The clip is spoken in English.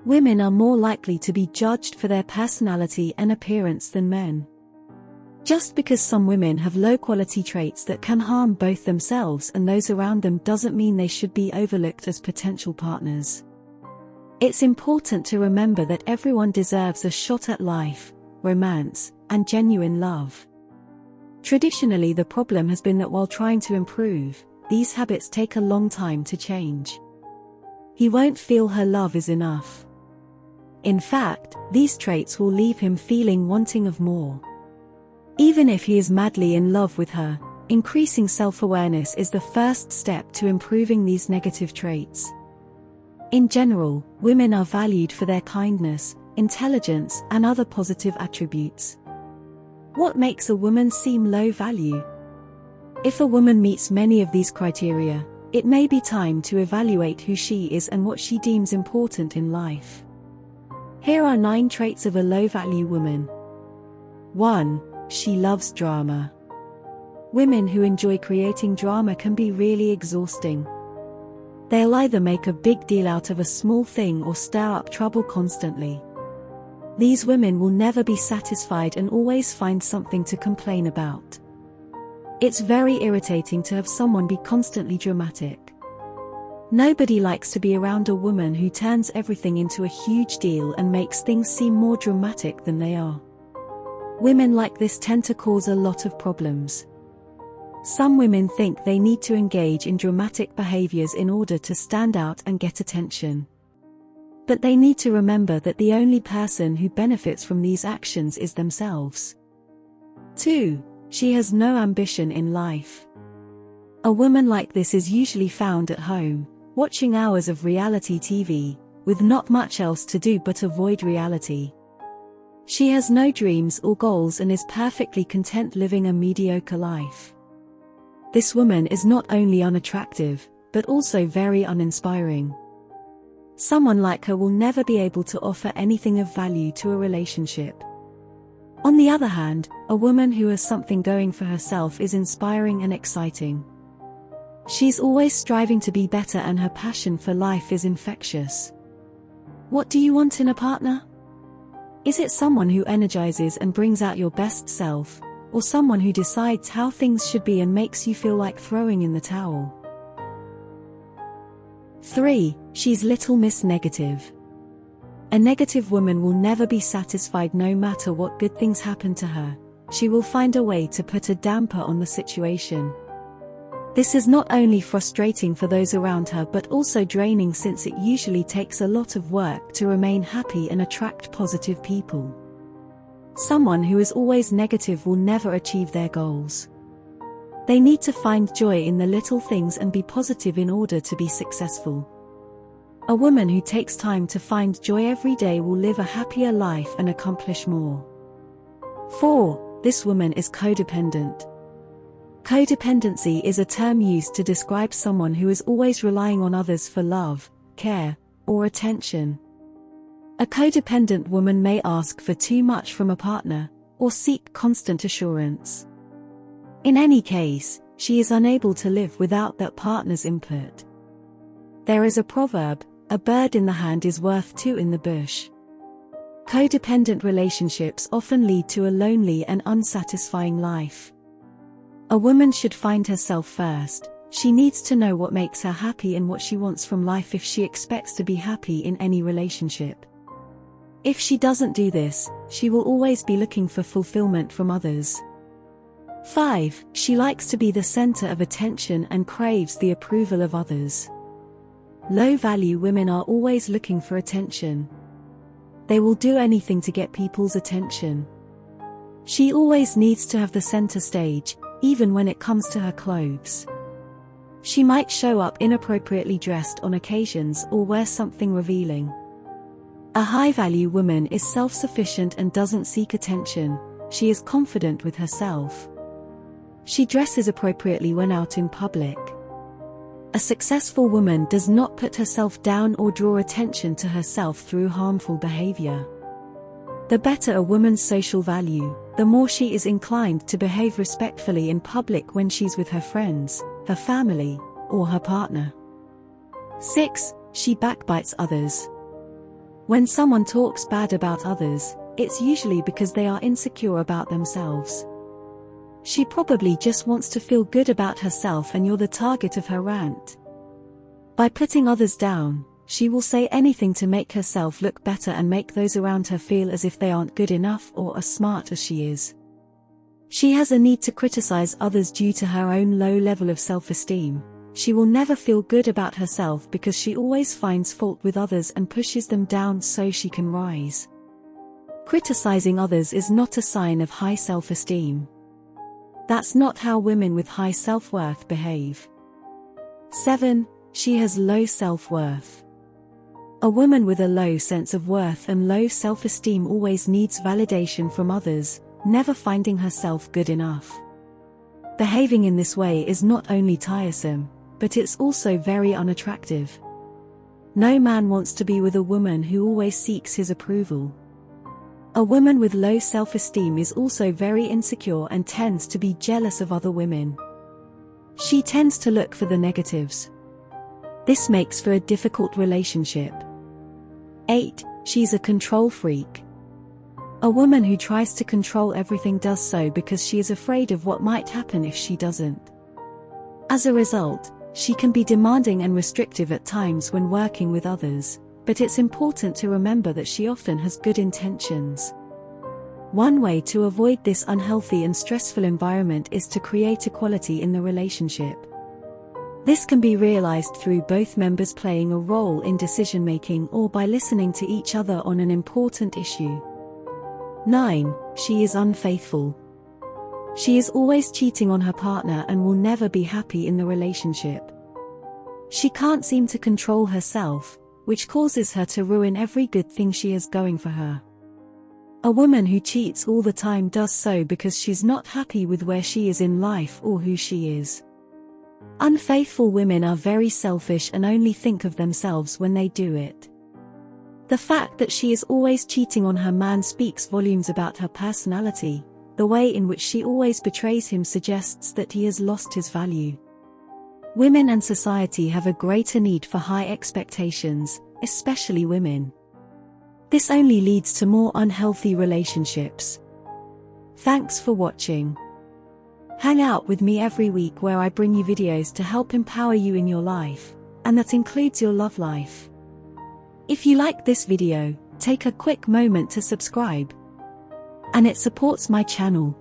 Women are more likely to be judged for their personality and appearance than men. Just because some women have low-quality traits that can harm both themselves and those around them doesn't mean they should be overlooked as potential partners. It's important to remember that everyone deserves a shot at life, romance, and genuine love. Traditionally, the problem has been that while trying to improve, these habits take a long time to change. He won't feel her love is enough. In fact, these traits will leave him feeling wanting of more. Even if he is madly in love with her, increasing self-awareness is the first step to improving these negative traits. In general, women are valued for their kindness, intelligence, and other positive attributes. What makes a woman seem low value? If a woman meets many of these criteria, it may be time to evaluate who she is and what she deems important in life. Here are 9 traits of a low-value woman. 1. She loves drama. Women who enjoy creating drama can be really exhausting. They'll either make a big deal out of a small thing or stir up trouble constantly. These women will never be satisfied and always find something to complain about. It's very irritating to have someone be constantly dramatic. Nobody likes to be around a woman who turns everything into a huge deal and makes things seem more dramatic than they are. Women like this tend to cause a lot of problems. Some women think they need to engage in dramatic behaviors in order to stand out and get attention. But they need to remember that the only person who benefits from these actions is themselves. 2. She has no ambition in life. A woman like this is usually found at home, watching hours of reality TV, with not much else to do but avoid reality. She has no dreams or goals and is perfectly content living a mediocre life. This woman is not only unattractive, but also very uninspiring. Someone like her will never be able to offer anything of value to a relationship. On the other hand, a woman who has something going for herself is inspiring and exciting. She's always striving to be better and her passion for life is infectious. What do you want in a partner? Is it someone who energizes and brings out your best self, or someone who decides how things should be and makes you feel like throwing in the towel? 3. She's Little Miss Negative. A negative woman will never be satisfied no matter what good things happen to her. She will find a way to put a damper on the situation. This is not only frustrating for those around her but also draining, since it usually takes a lot of work to remain happy and attract positive people. Someone who is always negative will never achieve their goals. They need to find joy in the little things and be positive in order to be successful. A woman who takes time to find joy every day will live a happier life and accomplish more. 4. This woman is codependent. Codependency is a term used to describe someone who is always relying on others for love, care, or attention. A codependent woman may ask for too much from a partner, or seek constant assurance. In any case, she is unable to live without that partner's input. There is a proverb, "A bird in the hand is worth two in the bush." Codependent relationships often lead to a lonely and unsatisfying life. A woman should find herself first. She needs to know what makes her happy and what she wants from life if she expects to be happy in any relationship. If she doesn't do this, she will always be looking for fulfillment from others. 5. She likes to be the center of attention and craves the approval of others. Low-value women are always looking for attention. They will do anything to get people's attention. She always needs to have the center stage, even when it comes to her clothes. She might show up inappropriately dressed on occasions or wear something revealing. A high-value woman is self-sufficient and doesn't seek attention. She is confident with herself. She dresses appropriately when out in public. A successful woman does not put herself down or draw attention to herself through harmful behavior. The better a woman's social value, the more she is inclined to behave respectfully in public when she's with her friends, her family, or her partner. 6. She backbites others. When someone talks bad about others, it's usually because they are insecure about themselves. She probably just wants to feel good about herself and you're the target of her rant. By putting others down, she will say anything to make herself look better and make those around her feel as if they aren't good enough or as smart as she is. She has a need to criticize others due to her own low level of self-esteem. She will never feel good about herself because she always finds fault with others and pushes them down so she can rise. Criticizing others is not a sign of high self-esteem. That's not how women with high self-worth behave. 7. She has low self-worth. A woman with a low sense of worth and low self-esteem always needs validation from others, never finding herself good enough. Behaving in this way is not only tiresome, but it's also very unattractive. No man wants to be with a woman who always seeks his approval. A woman with low self-esteem is also very insecure and tends to be jealous of other women. She tends to look for the negatives. This makes for a difficult relationship. 8. She's a control freak. A woman who tries to control everything does so because she is afraid of what might happen if she doesn't. As a result, she can be demanding and restrictive at times when working with others, but it's important to remember that she often has good intentions. One way to avoid this unhealthy and stressful environment is to create equality in the relationship. This can be realized through both members playing a role in decision-making or by listening to each other on an important issue. 9. She is unfaithful. She is always cheating on her partner and will never be happy in the relationship. She can't seem to control herself, which causes her to ruin every good thing she has going for her. A woman who cheats all the time does so because she's not happy with where she is in life or who she is. Unfaithful women are very selfish and only think of themselves when they do it. The fact that she is always cheating on her man speaks volumes about her personality. The way in which she always betrays him suggests that he has lost his value. Women and society have a greater need for high expectations, especially women. This only leads to more unhealthy relationships. Thanks for watching. Hang out with me every week where I bring you videos to help empower you in your life, and that includes your love life. If you like this video, take a quick moment to subscribe. And it supports my channel.